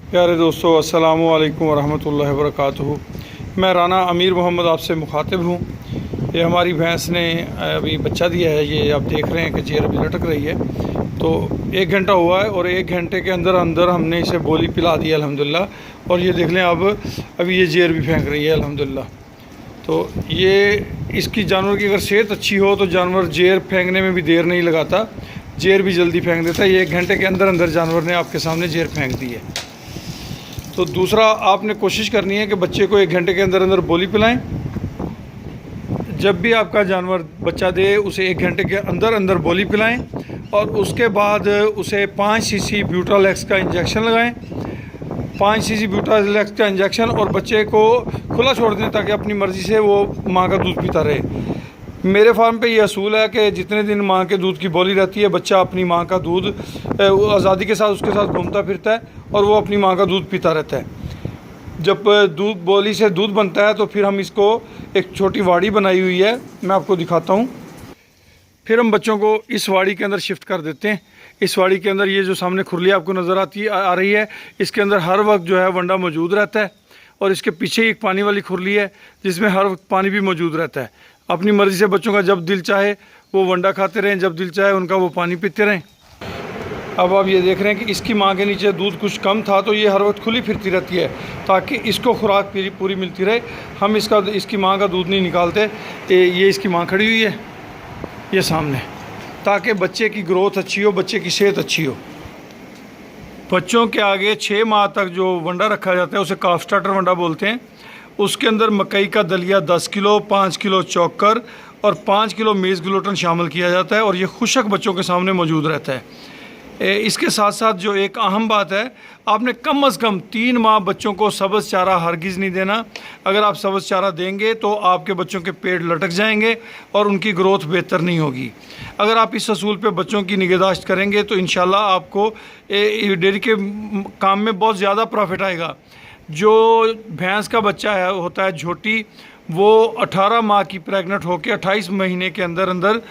प्यारे दोस्तों, अस्सलामु अलैकुम वरहमतुल्लाहि वबरकातुहू। मैं राना अमीर मोहम्मद आपसे मुखातिब हूँ। ये हमारी भैंस ने अभी बच्चा दिया है। ये आप देख रहे हैं कि जेर अभी लटक रही है। तो 1 घंटा हुआ है और 1 घंटे के अंदर अंदर हमने इसे बोली पिला दी है अल्हम्दुलिल्लाह। और ये देख लें अब अभी ये जेर भी फेंक रही है अल्हम्दुलिल्लाह। तो ये इसकी जानवर की अगर सेहत अच्छी हो तो जानवर जेर फेंकने में भी देर नहीं लगाता, जेर भी जल्दी फेंक देता है। ये 1 घंटे के अंदर अंदर जानवर ने आपके सामने जेर फेंक दी है। तो दूसरा, आपने कोशिश करनी है कि बच्चे को 1 घंटे के अंदर अंदर बोली पिलाएं। जब भी आपका जानवर बच्चा दे उसे 1 घंटे के अंदर अंदर बोली पिलाएं और उसके बाद उसे 5 सीसी ब्यूटालैक्स का इंजेक्शन लगाएं। 5 सीसी ब्यूटालैक्स का इंजेक्शन और बच्चे को खुला छोड़ दें ताकि अपनी मर्ज़ी से वो माँ का दूध पीता रहे। मेरे फार्म पे ये असूल है कि जितने दिन माँ के दूध की बोली रहती है, बच्चा अपनी माँ का दूध आज़ादी के साथ उसके साथ घूमता फिरता है और वो अपनी माँ का दूध पीता रहता है। जब दूध बोली से दूध बनता है तो फिर हम इसको एक छोटी वाड़ी बनाई हुई है, मैं आपको दिखाता हूँ। फिर हम बच्चों को इस वाड़ी के अंदर शिफ्ट कर देते हैं। इस वाड़ी के अंदर ये जो सामने खुरली आपको नज़र आ रही है, इसके अंदर हर वक्त जो है वंडा मौजूद रहता है। और इसके पीछे एक पानी वाली खुरली है जिसमें हर वक्त पानी भी मौजूद रहता है। अपनी मर्ज़ी से बच्चों का जब दिल चाहे वो वंडा खाते रहें, जब दिल चाहे उनका वो पानी पीते रहें। अब आप ये देख रहे हैं कि इसकी माँ के नीचे दूध कुछ कम था तो ये हर वक्त खुली फिरती रहती है ताकि इसको खुराक पूरी मिलती रहे। हम इसकी माँ का दूध नहीं निकालते। ये इसकी माँ खड़ी हुई है ये सामने, ताकि बच्चे की ग्रोथ अच्छी हो, बच्चे की सेहत अच्छी हो। बच्चों के आगे 6 माह तक जो वंडा रखा जाता है उसे काफ स्टार्टर वंडा बोलते हैं। उसके अंदर मकई का दलिया 10 किलो, 5 किलो चोकर और 5 किलो मेज़ ग्लूटेन शामिल किया जाता है और ये खुशक बच्चों के सामने मौजूद रहता है। इसके साथ साथ जो एक अहम बात है, आपने कम से कम 3 माह बच्चों को सब्ज़ चारा हरगिज़ नहीं देना। अगर आप सब्ज़ चारा देंगे तो आपके बच्चों के पेट लटक जाएंगे और उनकी ग्रोथ बेहतर नहीं होगी। अगर आप इस असूल पे बच्चों की निगहदाश्त करेंगे तो इंशाल्लाह आपको डेयरी के काम में बहुत ज़्यादा प्रॉफिट आएगा। जो भैंस का बच्चा होता है झोटी, वो 18 माह की प्रेग्नेंट होकर 28 महीने के अंदर अंदर